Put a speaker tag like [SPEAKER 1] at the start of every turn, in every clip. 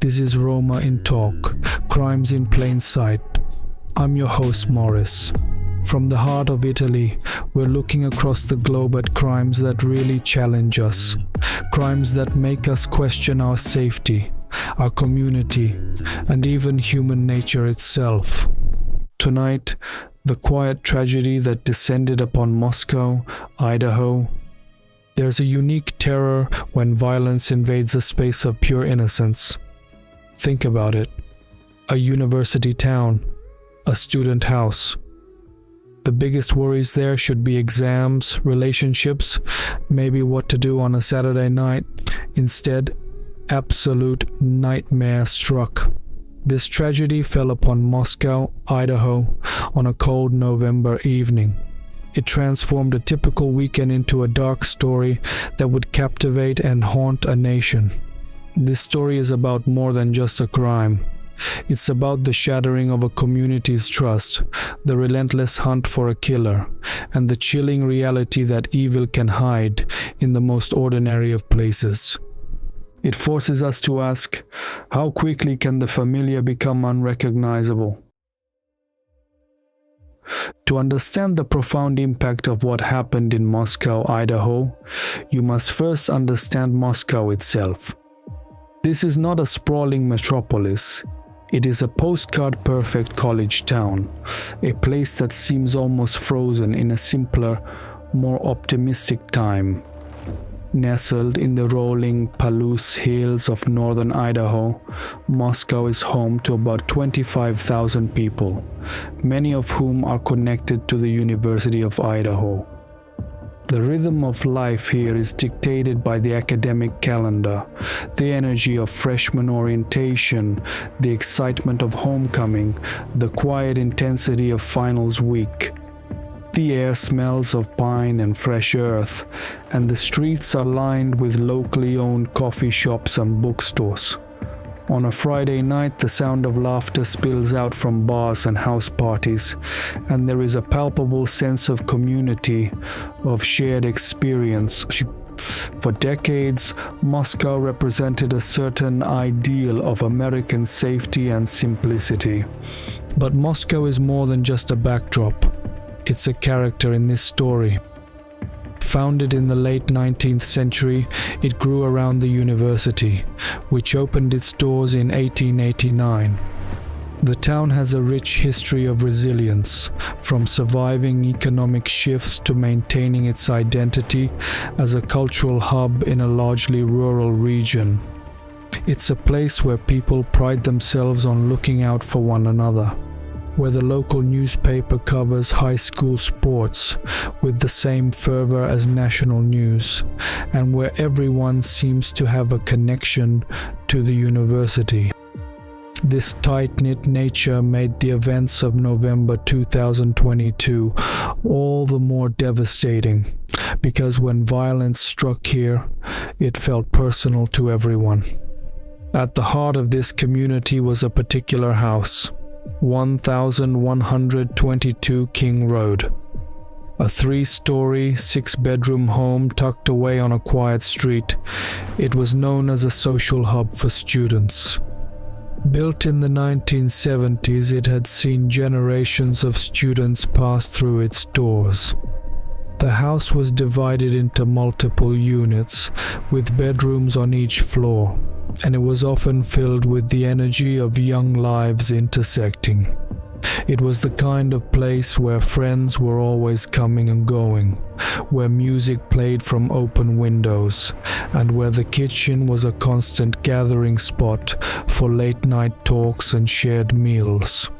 [SPEAKER 1] This is Roma in Talk, Crimes in Plain Sight. I'm your host, Morris. From the heart of Italy, we're looking across the globe at crimes that really challenge us. Crimes that make us question our safety, our community, and even human nature itself. Tonight, the quiet tragedy that descended upon Moscow, Idaho. There's a unique terror when violence invades a space of pure innocence. Think about it. A university town, a student house. The biggest worries there should be exams, relationships, maybe what to do on a Saturday night. Instead, absolute nightmare struck. This tragedy fell upon Moscow, Idaho, on a cold November evening. It transformed a typical weekend into a dark story that would captivate and haunt a nation. This story is about more than just a crime. It's about the shattering of a community's trust, the relentless hunt for a killer, and the chilling reality that evil can hide in the most ordinary of places. It forces us to ask, how quickly can the familiar become unrecognizable? To understand the profound impact of what happened in Moscow, Idaho, you must first understand Moscow itself. This is not a sprawling metropolis. It is a postcard-perfect college town, a place that seems almost frozen in a simpler, more optimistic time. Nestled in the rolling Palouse hills of northern Idaho, Moscow is home to about 25,000 people, many of whom are connected to the University of Idaho. The rhythm of life here is dictated by the academic calendar, the energy of freshman orientation, the excitement of homecoming, the quiet intensity of finals week. The air smells of pine and fresh earth, and the streets are lined with locally owned coffee shops and bookstores. On a Friday night, the sound of laughter spills out from bars and house parties, and there is a palpable sense of community, of shared experience. For decades, Moscow represented a certain ideal of American safety and simplicity. But Moscow is more than just a backdrop. It's a character in this story. Founded in the late 19th century, it grew around the university, which opened its doors in 1889. The town has a rich history of resilience, from surviving economic shifts to maintaining its identity as a cultural hub in a largely rural region. It's a place where people pride themselves on looking out for one another, where the local newspaper covers high school sports with the same fervor as national news, and where everyone seems to have a connection to the university. This tight-knit nature made the events of November 2022 all the more devastating, because when violence struck here, it felt personal to everyone. At the heart of this community was a particular house, 1122 King Road. A 3-story, 6-bedroom home tucked away on a quiet street, it was known as a social hub for students. Built in the 1970s, it had seen generations of students pass through its doors. The house was divided into multiple units, with bedrooms on each floor, and it was often filled with the energy of young lives intersecting. It was the kind of place where friends were always coming and going, where music played from open windows, and where the kitchen was a constant gathering spot for late-night talks and shared meals.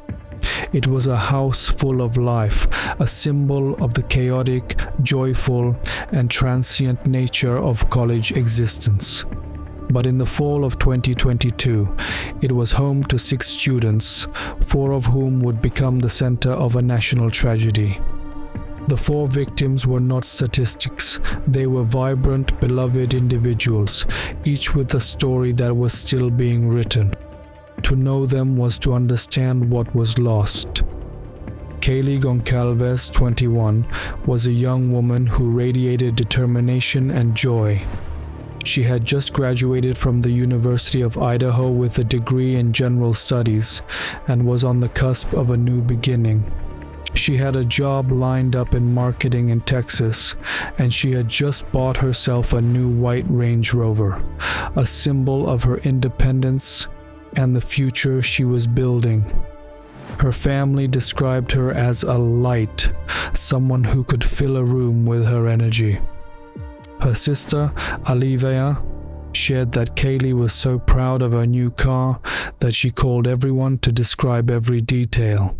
[SPEAKER 1] It was a house full of life, a symbol of the chaotic, joyful, and transient nature of college existence. But in the fall of 2022, it was home to 6 students, 4 of whom would become the center of a national tragedy. The 4 victims were not statistics. They were vibrant, beloved individuals, each with a story that was still being written. To know them was to understand what was lost. Kaylee Goncalves, 21, was a young woman who radiated determination and joy. She had just graduated from the University of Idaho with a degree in general studies and was on the cusp of a new beginning. She had a job lined up in marketing in Texas, and she had just bought herself a new white Range Rover, a symbol of her independence and the future she was building. Her family described her as a light, someone who could fill a room with her energy. Her sister, Olivia, shared that Kaylee was so proud of her new car that she called everyone to describe every detail.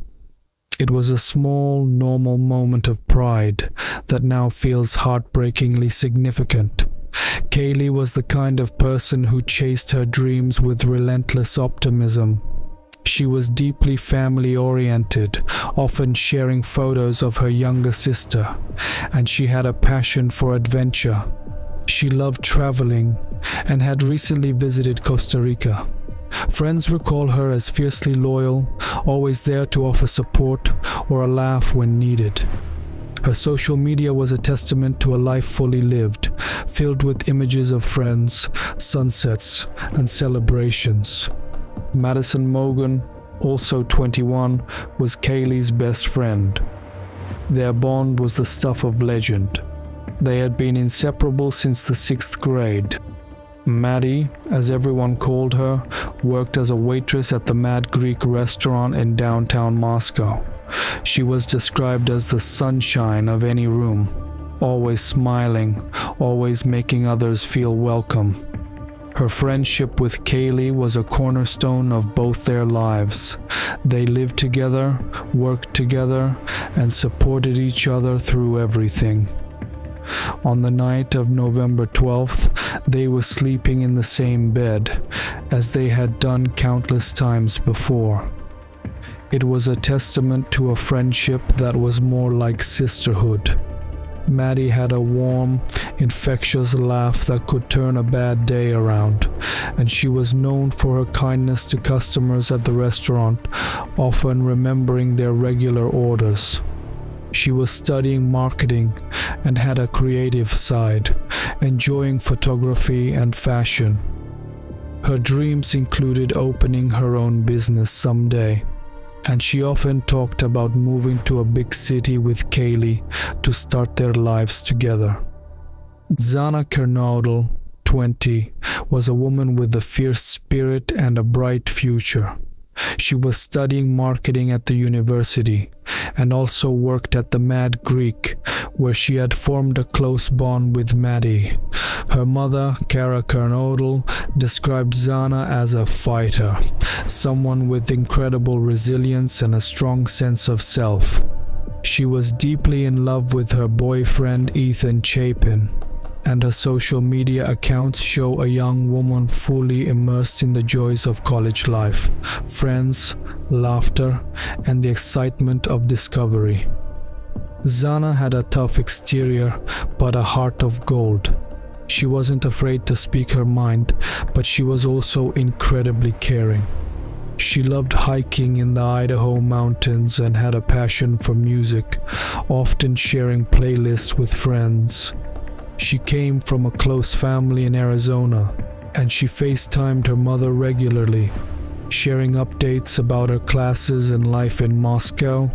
[SPEAKER 1] It was a small, normal moment of pride that now feels heartbreakingly significant. Kaylee was the kind of person who chased her dreams with relentless optimism. She was deeply family-oriented, often sharing photos of her younger sister, and she had a passion for adventure. She loved traveling and had recently visited Costa Rica. Friends recall her as fiercely loyal, always there to offer support or a laugh when needed. Her social media was a testament to a life fully lived, filled with images of friends, sunsets, and celebrations. Madison Mogen, also 21, was Kaylee's best friend. Their bond was the stuff of legend. They had been inseparable since the 6th grade. Maddie, as everyone called her, worked as a waitress at the Mad Greek restaurant in downtown Moscow. She was described as the sunshine of any room, always smiling, always making others feel welcome. Her friendship with Kaylee was a cornerstone of both their lives. They lived together, worked together, and supported each other through everything. On the night of November 12th, they were sleeping in the same bed, as they had done countless times before. It was a testament to a friendship that was more like sisterhood. Maddie had a warm, infectious laugh that could turn a bad day around, and she was known for her kindness to customers at the restaurant, often remembering their regular orders. She was studying marketing and had a creative side, enjoying photography and fashion. Her dreams included opening her own business someday, and she often talked about moving to a big city with Kaylee to start their lives together. Xana Kernodle, 20, was a woman with a fierce spirit and a bright future. She was studying marketing at the university and also worked at the Mad Greek, where she had formed a close bond with Maddie. Her mother, Xana Kernodle, described Xana as a fighter, someone with incredible resilience and a strong sense of self. She was deeply in love with her boyfriend, Ethan Chapin, and her social media accounts show a young woman fully immersed in the joys of college life, friends, laughter, and the excitement of discovery. Xana had a tough exterior, but a heart of gold. She wasn't afraid to speak her mind, but she was also incredibly caring. She loved hiking in the Idaho mountains and had a passion for music, often sharing playlists with friends. She came from a close family in Arizona, and she FaceTimed her mother regularly, sharing updates about her classes and life in Moscow.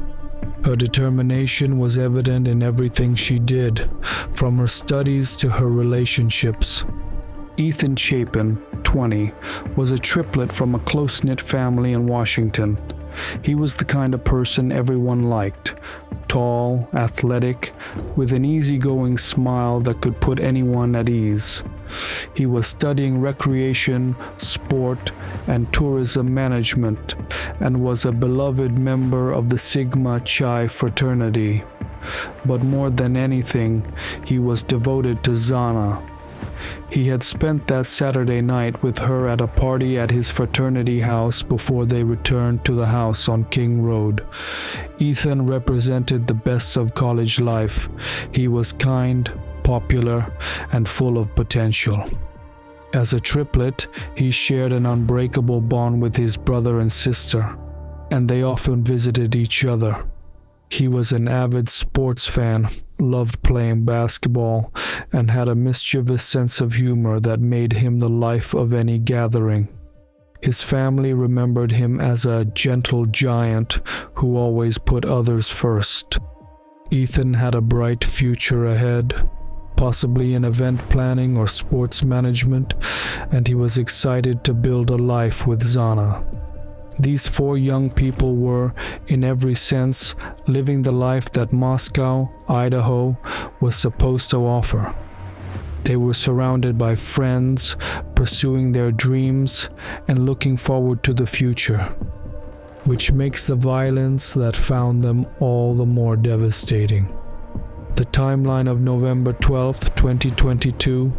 [SPEAKER 1] Her determination was evident in everything she did, from her studies to her relationships. Ethan Chapin, 20, was a triplet from a close-knit family in Washington. He was the kind of person everyone liked, tall, athletic, with an easygoing smile that could put anyone at ease. He was studying recreation, sport, and tourism management, and was a beloved member of the Sigma Chi fraternity. But more than anything, he was devoted to Xana. He had spent that Saturday night with her at a party at his fraternity house before they returned to the house on King Road. Ethan represented the best of college life. He was kind, popular, and full of potential. As a triplet, he shared an unbreakable bond with his brother and sister, and they often visited each other. He was an avid sports fan, loved playing basketball, and had a mischievous sense of humor that made him the life of any gathering. His family remembered him as a gentle giant who always put others first. Ethan had a bright future ahead, possibly in event planning or sports management, and he was excited to build a life with Xana. These four young people were, in every sense, living the life that Moscow, Idaho, was supposed to offer. They were surrounded by friends, pursuing their dreams, and looking forward to the future, which makes the violence that found them all the more devastating. The timeline of November 12th, 2022,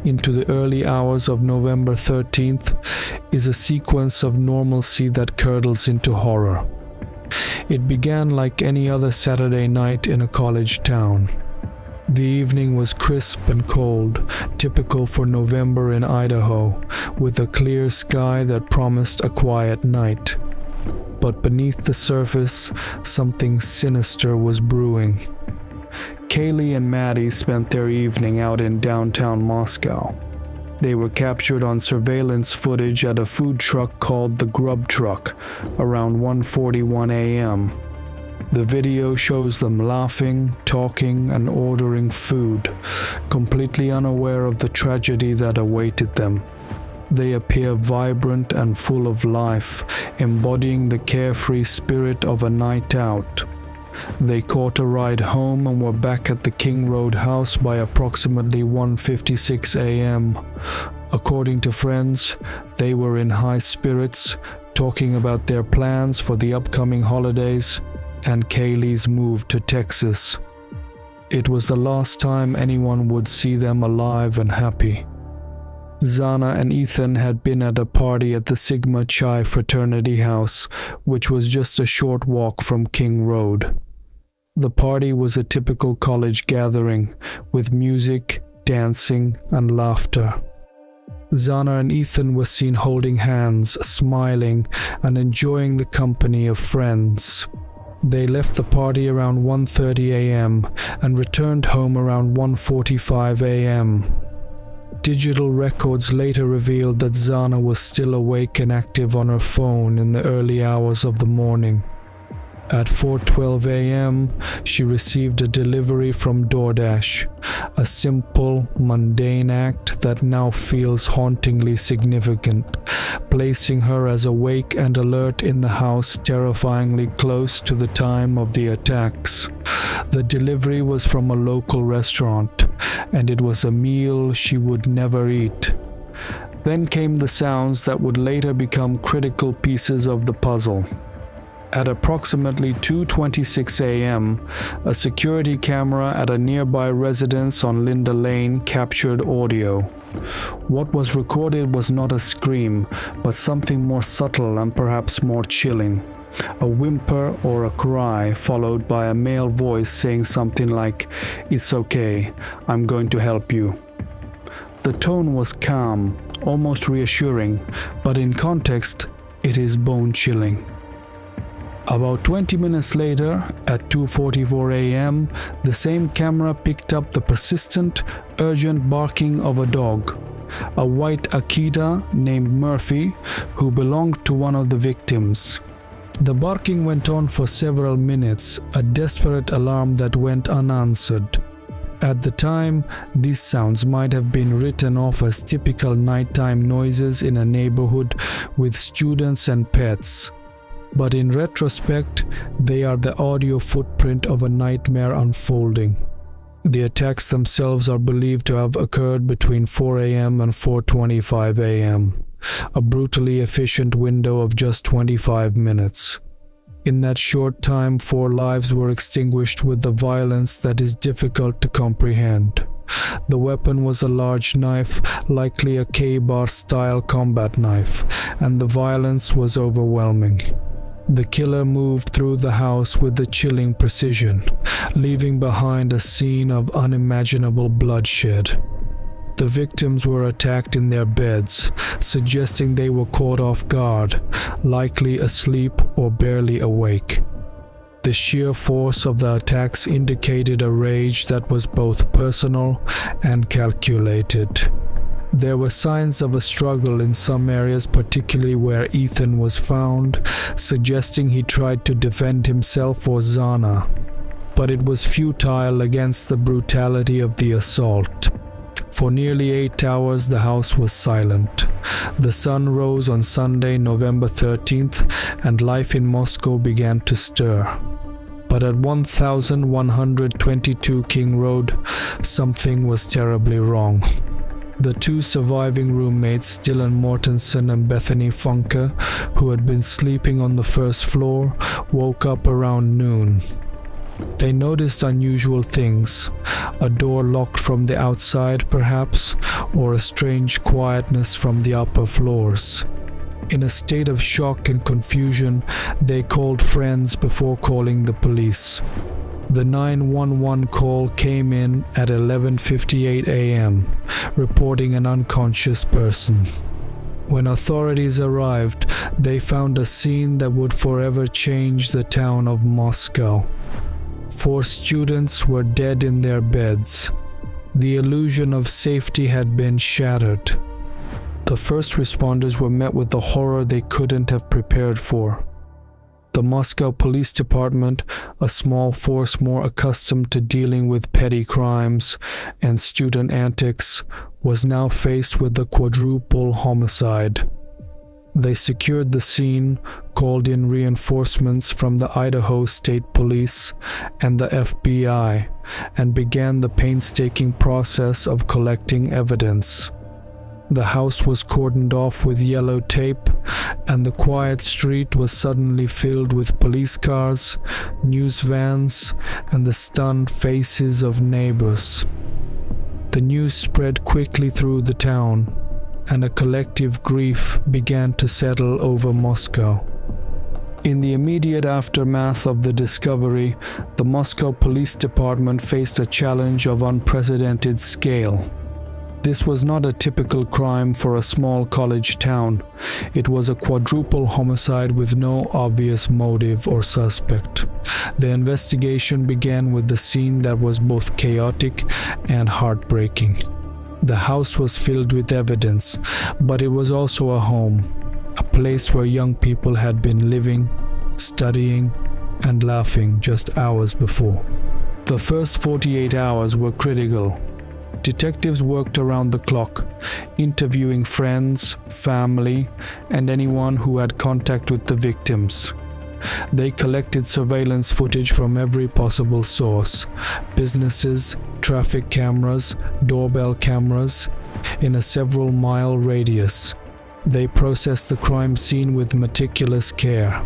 [SPEAKER 1] into the early hours of November 13th, is a sequence of normalcy that curdles into horror. It began like any other Saturday night in a college town. The evening was crisp and cold, typical for November in Idaho, with a clear sky that promised a quiet night. But beneath the surface, something sinister was brewing. Kaylee and Maddie spent their evening out in downtown Moscow. They were captured on surveillance footage at a food truck called the Grub Truck around 1:41 a.m. The video shows them laughing, talking, and ordering food, completely unaware of the tragedy that awaited them. They appear vibrant and full of life, embodying the carefree spirit of a night out. They caught a ride home and were back at the King Road house by approximately 1:56 a.m. According to friends, they were in high spirits, talking about their plans for the upcoming holidays and Kaylee's move to Texas. It was the last time anyone would see them alive and happy. Xana and Ethan had been at a party at the Sigma Chi fraternity house, which was just a short walk from King Road. The party was a typical college gathering, with music, dancing, and laughter. Xana and Ethan were seen holding hands, smiling, and enjoying the company of friends. They left the party around 1:30 a.m. and returned home around 1:45 a.m. Digital records later revealed that Xana was still awake and active on her phone in the early hours of the morning. At 4:12 a.m., she received a delivery from DoorDash, a simple, mundane act that now feels hauntingly significant, placing her as awake and alert in the house terrifyingly close to the time of the attacks. The delivery was from a local restaurant, and it was a meal she would never eat. Then came the sounds that would later become critical pieces of the puzzle. At approximately 2:26 a.m., a security camera at a nearby residence on Linda Lane captured audio. What was recorded was not a scream, but something more subtle and perhaps more chilling. A whimper or a cry followed by a male voice saying something like, "It's okay, I'm going to help you." The tone was calm, almost reassuring, but in context, it is bone-chilling. About 20 minutes later, at 2:44 a.m., the same camera picked up the persistent, urgent barking of a dog, a white Akita named Murphy, who belonged to one of the victims. The barking went on for several minutes, a desperate alarm that went unanswered. At the time, these sounds might have been written off as typical nighttime noises in a neighborhood with students and pets. But in retrospect, they are the audio footprint of a nightmare unfolding. The attacks themselves are believed to have occurred between 4 a.m. and 4:25 a.m., a brutally efficient window of just 25 minutes. In that short time, 4 lives were extinguished with the violence that is difficult to comprehend. The weapon was a large knife, likely a K-bar style combat knife, and the violence was overwhelming. The killer moved through the house with a chilling precision, leaving behind a scene of unimaginable bloodshed. The victims were attacked in their beds, suggesting they were caught off guard, likely asleep or barely awake. The sheer force of the attacks indicated a rage that was both personal and calculated. There were signs of a struggle in some areas, particularly where Ethan was found, suggesting he tried to defend himself or Xana. But it was futile against the brutality of the assault. For nearly 8 hours, the house was silent. The sun rose on Sunday, November 13th, and life in Moscow began to stir. But at 1122 King Road, something was terribly wrong. The two surviving roommates, Dylan Mortensen and Bethany Funke, who had been sleeping on the first floor, woke up around noon. They noticed unusual things, a door locked from the outside perhaps, or a strange quietness from the upper floors. In a state of shock and confusion, they called friends before calling the police. The 911 call came in at 11:58 a.m., reporting an unconscious person. When authorities arrived, they found a scene that would forever change the town of Moscow. 4 students were dead in their beds. The illusion of safety had been shattered. The first responders were met with the horror they couldn't have prepared for. The Moscow Police Department, a small force more accustomed to dealing with petty crimes and student antics, was now faced with the quadruple homicide. They secured the scene, called in reinforcements from the Idaho State Police and the FBI, and began the painstaking process of collecting evidence. The house was cordoned off with yellow tape, and the quiet street was suddenly filled with police cars, news vans, and the stunned faces of neighbors. The news spread quickly through the town, and a collective grief began to settle over Moscow. In the immediate aftermath of the discovery, the Moscow Police Department faced a challenge of unprecedented scale. This was not a typical crime for a small college town. It was a quadruple homicide with no obvious motive or suspect. The investigation began with the scene that was both chaotic and heartbreaking. The house was filled with evidence, but it was also a home, a place where young people had been living, studying, and laughing just hours before. The first 48 hours were critical. Detectives worked around the clock, interviewing friends, family, and anyone who had contact with the victims. They collected surveillance footage from every possible source: businesses, traffic cameras, doorbell cameras, in a several-mile radius. They processed the crime scene with meticulous care,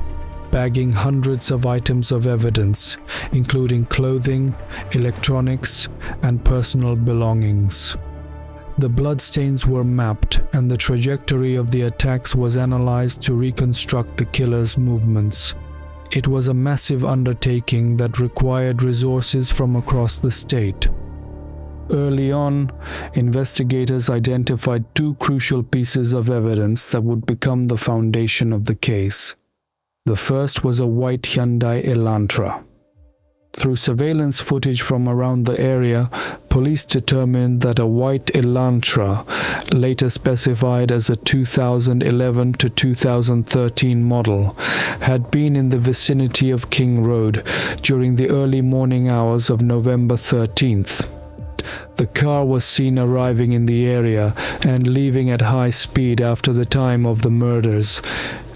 [SPEAKER 1] bagging hundreds of items of evidence, including clothing, electronics, and personal belongings. The bloodstains were mapped, and the trajectory of the attacks was analyzed to reconstruct the killer's movements. It was a massive undertaking that required resources from across the state. Early on, investigators identified 2 crucial pieces of evidence that would become the foundation of the case. The first was a white Hyundai Elantra. Through surveillance footage from around the area, police determined that a white Elantra, later specified as a 2011 to 2013 model, had been in the vicinity of King Road during the early morning hours of November 13th. The car was seen arriving in the area and leaving at high speed after the time of the murders.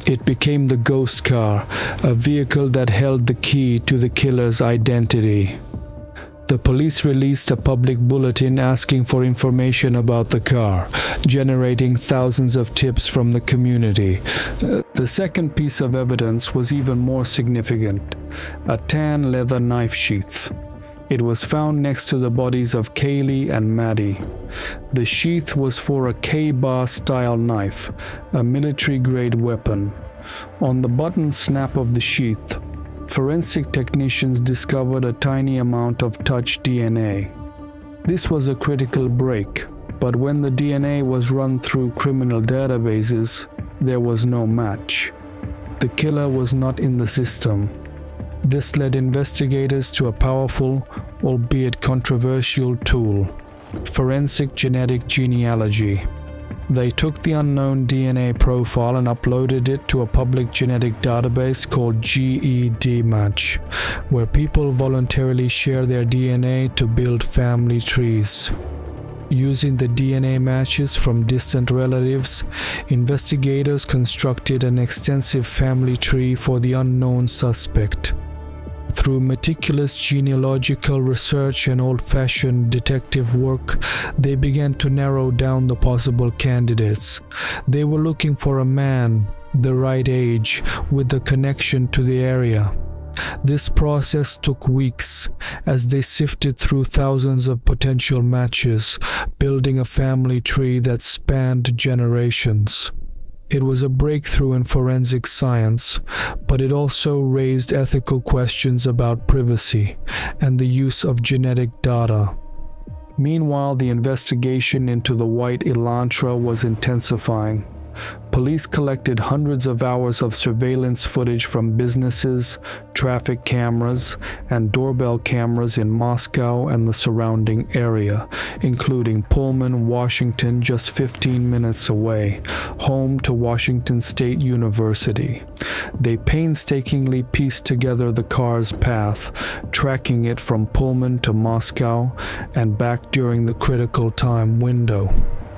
[SPEAKER 1] It became the ghost car, a vehicle that held the key to the killer's identity. The police released a public bulletin asking for information about the car, generating thousands of tips from the community. The second piece of evidence was even more significant: a tan leather knife sheath. It was found next to the bodies of Kaylee and Maddie. The sheath was for a K-bar style knife, a military-grade weapon. On the button snap of the sheath, forensic technicians discovered a tiny amount of touch DNA. This was a critical break, but when the DNA was run through criminal databases, there was no match. The killer was not in the system. This led investigators to a powerful, albeit controversial tool: forensic genetic genealogy. They took the unknown DNA profile and uploaded it to a public genetic database called GEDmatch, where people voluntarily share their DNA to build family trees. Using the DNA matches from distant relatives, investigators constructed an extensive family tree for the unknown suspect. Through meticulous genealogical research and old-fashioned detective work, they began to narrow down the possible candidates. They were looking for a man, the right age, with a connection to the area. This process took weeks as they sifted through thousands of potential matches, building a family tree that spanned generations. It was a breakthrough in forensic science, but it also raised ethical questions about privacy and the use of genetic data. Meanwhile, the investigation into the white Elantra was intensifying. Police collected hundreds of hours of surveillance footage from businesses, traffic cameras, and doorbell cameras in Moscow and the surrounding area, including Pullman, Washington, just 15 minutes away, home to Washington State University. They painstakingly pieced together the car's path, tracking it from Pullman to Moscow and back during the critical time window.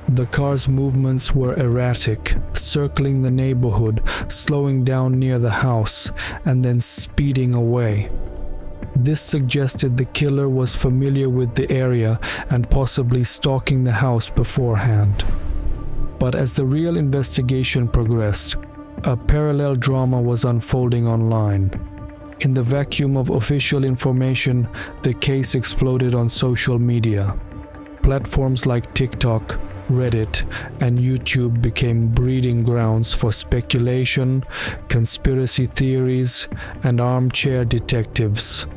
[SPEAKER 1] The car's movements were erratic, circling the neighborhood, slowing down near the house, and then speeding away. This suggested the killer was familiar with the area and possibly stalking the house beforehand. But as the real investigation progressed, a parallel drama was unfolding online. In the vacuum of official information, the case exploded on social media. Platforms like TikTok, Reddit, and YouTube became breeding grounds for speculation, conspiracy theories, and armchair detectives.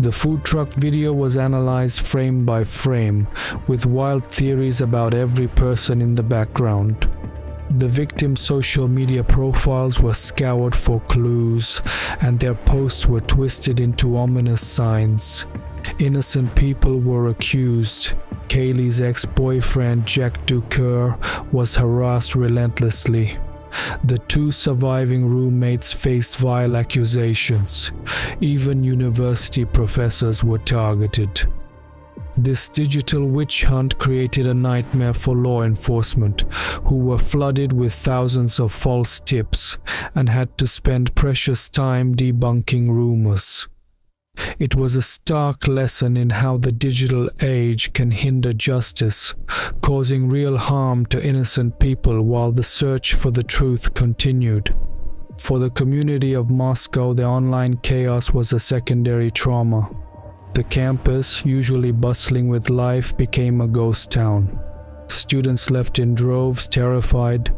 [SPEAKER 1] The food truck video was analyzed frame by frame, with wild theories about every person in the background. The victims' social media profiles were scoured for clues, and their posts were twisted into ominous signs. Innocent people were accused. Kaylee's ex-boyfriend Jack Ducour was harassed relentlessly. The two surviving roommates faced vile accusations. Even university professors were targeted. This digital witch hunt created a nightmare for law enforcement, who were flooded with thousands of false tips and had to spend precious time debunking rumors. It was a stark lesson in how the digital age can hinder justice, causing real harm to innocent people while the search for the truth continued. For the community of Moscow, the online chaos was a secondary trauma. The campus, usually bustling with life, became a ghost town. Students left in droves, terrified.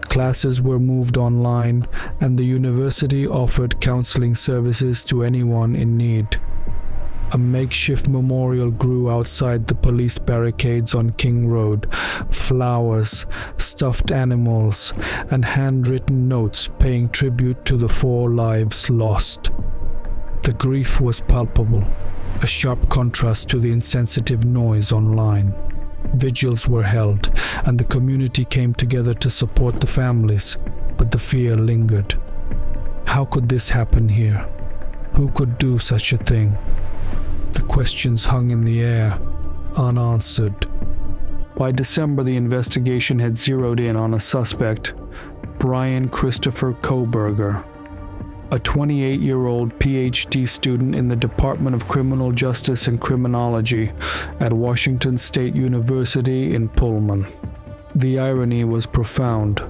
[SPEAKER 1] Classes were moved online, and the university offered counseling services to anyone in need. A makeshift memorial grew outside the police barricades on King Road. Flowers, stuffed animals, and handwritten notes paying tribute to the 4 lives lost. The grief was palpable, a sharp contrast to the insensitive noise online. Vigils were held, and the community came together to support the families, but the fear lingered. How could this happen here? Who could do such a thing? The questions hung in the air, unanswered. By December, the investigation had zeroed in on a suspect, Bryan Christopher Kohberger, a 28-year-old Ph.D. student in the Department of Criminal Justice and Criminology at Washington State University in Pullman. The irony was profound.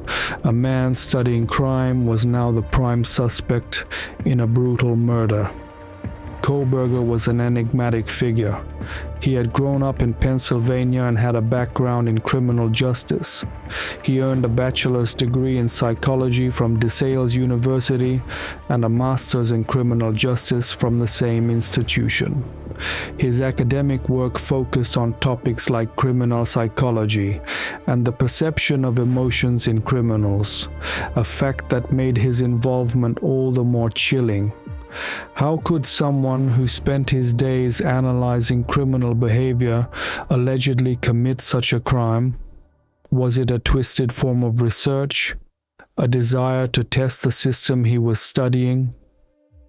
[SPEAKER 1] A man studying crime was now the prime suspect in a brutal murder. Kohberger was an enigmatic figure. He had grown up in Pennsylvania and had a background in criminal justice. He earned a bachelor's degree in psychology from DeSales University and a master's in criminal justice from the same institution. His academic work focused on topics like criminal psychology and the perception of emotions in criminals, a fact that made his involvement all the more chilling. How could someone who spent his days analyzing criminal behavior allegedly commit such a crime? Was it a twisted form of research? A desire to test the system he was studying?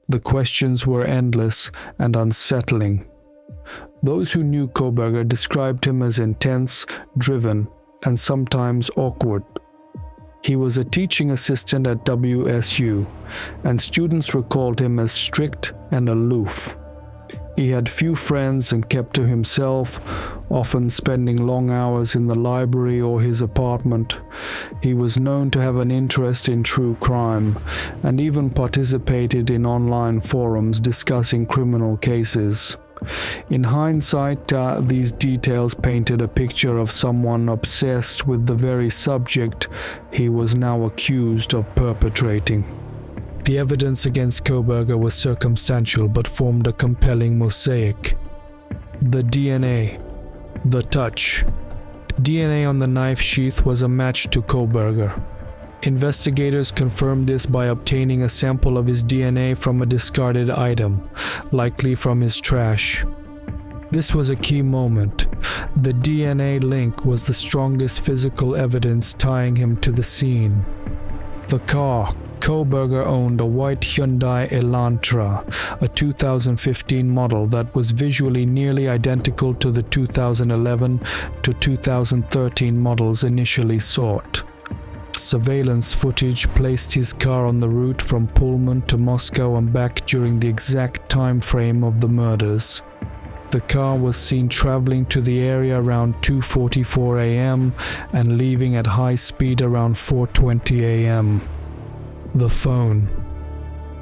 [SPEAKER 1] The questions were endless and unsettling. Those who knew Kohberger described him as intense, driven, and sometimes awkward. He was a teaching assistant at WSU, and students recalled him as strict and aloof. He had few friends and kept to himself, often spending long hours in the library or his apartment. He was known to have an interest in true crime, and even participated in online forums discussing criminal cases. In hindsight, these details painted a picture of someone obsessed with the very subject he was now accused of perpetrating. The evidence against Kohberger was circumstantial but formed a compelling mosaic. The DNA, the touch. DNA on the knife sheath was a match to Kohberger. Investigators confirmed this by obtaining a sample of his DNA from a discarded item, likely from his trash. This was a key moment. The DNA link was the strongest physical evidence tying him to the scene. The car. Kohberger owned a white Hyundai Elantra, a 2015 model that was visually nearly identical to the 2011 to 2013 models initially sought. Surveillance footage placed his car on the route from Pullman to Moscow and back during the exact time frame of the murders. The car was seen traveling to the area around 2:44 a.m. and leaving at high speed around 4:20 a.m. The phone.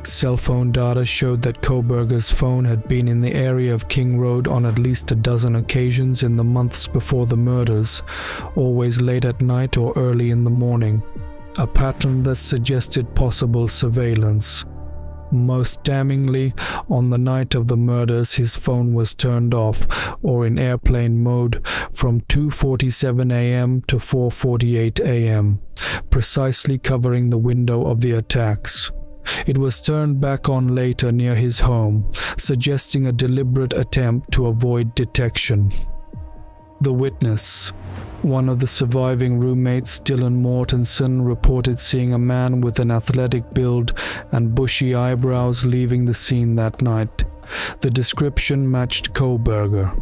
[SPEAKER 1] Cell phone data showed that Kohberger's phone had been in the area of King Road on at least a dozen occasions in the months before the murders, always late at night or early in the morning, a pattern that suggested possible surveillance. Most damningly, on the night of the murders, his phone was turned off, or in airplane mode, from 2:47 a.m. to 4:48 a.m., precisely covering the window of the attacks. It was turned back on later near his home, suggesting a deliberate attempt to avoid detection. The witness. One of the surviving roommates, Dylan Mortensen, reported seeing a man with an athletic build and bushy eyebrows leaving the scene that night. The description matched Kohberger.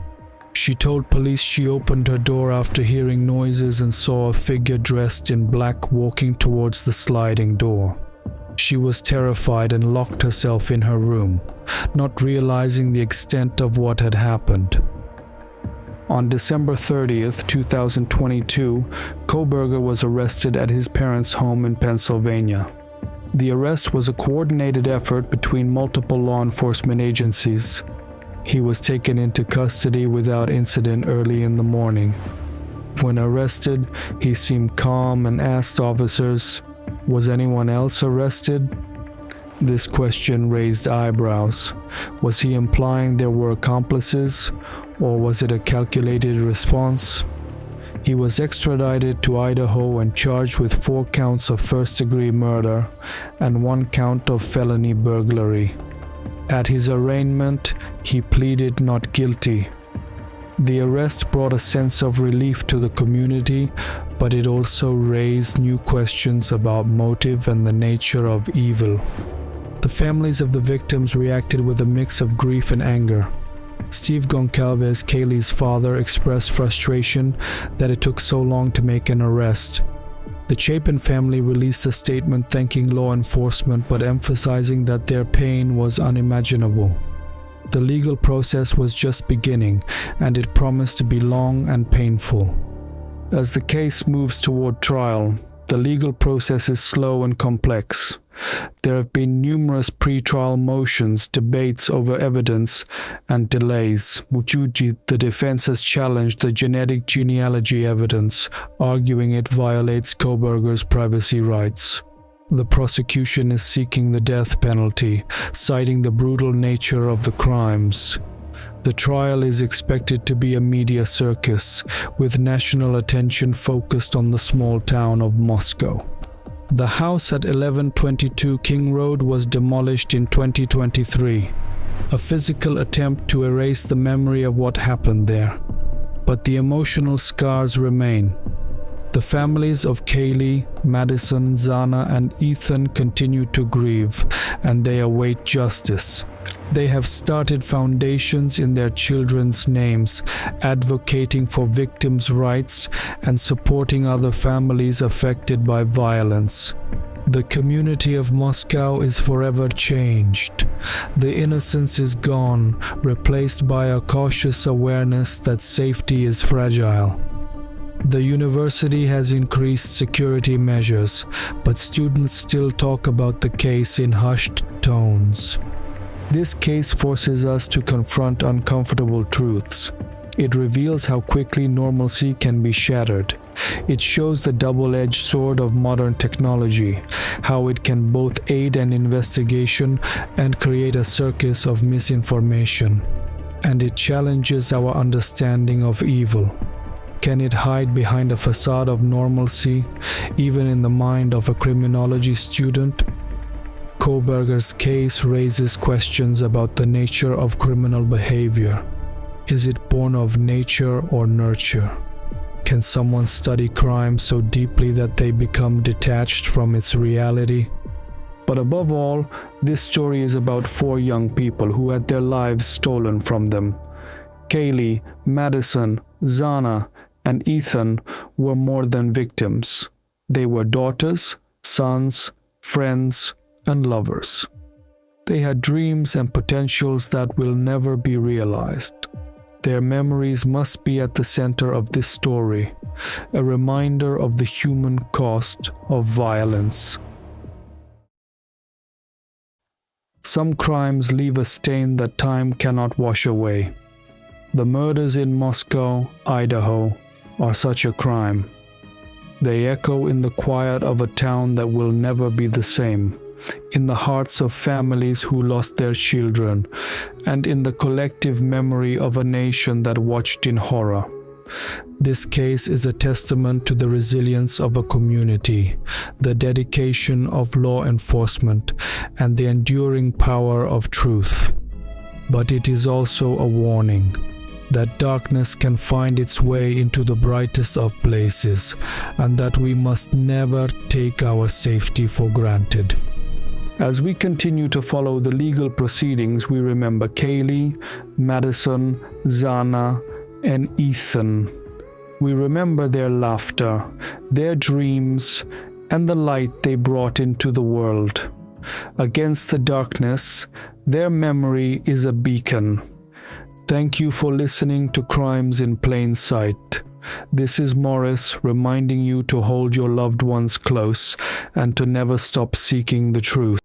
[SPEAKER 1] She told police she opened her door after hearing noises and saw a figure dressed in black walking towards the sliding door. She was terrified and locked herself in her room, not realizing the extent of what had happened. On December 30th, 2022, Kohberger was arrested at his parents' home in Pennsylvania. The arrest was a coordinated effort between multiple law enforcement agencies. He was taken into custody without incident early in the morning. When arrested, he seemed calm and asked officers, "Was anyone else arrested?" This question raised eyebrows. Was he implying there were accomplices, or was it a calculated response? He was extradited to Idaho and charged with 4 counts of first-degree murder and 1 count of felony burglary. At his arraignment, he pleaded not guilty. The arrest brought a sense of relief to the community, but it also raised new questions about motive and the nature of evil. The families of the victims reacted with a mix of grief and anger. Steve Goncalves, Kaylee's father, expressed frustration that it took so long to make an arrest. The Chapin family released a statement thanking law enforcement but emphasizing that their pain was unimaginable. The legal process was just beginning, and it promised to be long and painful. As the case moves toward trial, the legal process is slow and complex. There have been numerous pre-trial motions, debates over evidence, and delays. The defense has challenged the genetic genealogy evidence, arguing it violates Kohberger's privacy rights. The prosecution is seeking the death penalty, citing the brutal nature of the crimes. The trial is expected to be a media circus, with national attention focused on the small town of Moscow. The house at 1122 King Road was demolished in 2023, a physical attempt to erase the memory of what happened there. But the emotional scars remain. The families of Kaylee, Madison, Xana, and Ethan continue to grieve, and they await justice. They have started foundations in their children's names, advocating for victims' rights and supporting other families affected by violence. The community of Moscow is forever changed. The innocence is gone, replaced by a cautious awareness that safety is fragile. The university has increased security measures, but students still talk about the case in hushed tones. This case forces us to confront uncomfortable truths. It reveals how quickly normalcy can be shattered. It shows the double-edged sword of modern technology, how it can both aid an investigation and create a circus of misinformation. And it challenges our understanding of evil. Can it hide behind a facade of normalcy, even in the mind of a criminology student? Kohberger's case raises questions about the nature of criminal behavior. Is it born of nature or nurture? Can someone study crime so deeply that they become detached from its reality? But above all, this story is about 4 young people who had their lives stolen from them. Kaylee, Madison, Xana, and Ethan were more than victims. They were daughters, sons, friends, and lovers. They had dreams and potentials that will never be realized. Their memories must be at the center of this story, a reminder of the human cost of violence. Some crimes leave a stain that time cannot wash away. The murders in Moscow, Idaho, are such a crime. They echo in the quiet of a town that will never be the same, in the hearts of families who lost their children, and in the collective memory of a nation that watched in horror. This case is a testament to the resilience of a community, the dedication of law enforcement, and the enduring power of truth. But it is also a warning that darkness can find its way into the brightest of places, and that we must never take our safety for granted. As we continue to follow the legal proceedings, we remember Kaylee, Madison, Xana, and Ethan. We remember their laughter, their dreams, and the light they brought into the world. Against the darkness, their memory is a beacon. Thank you for listening to Crimes in Plain Sight. This is Morris reminding you to hold your loved ones close and to never stop seeking the truth.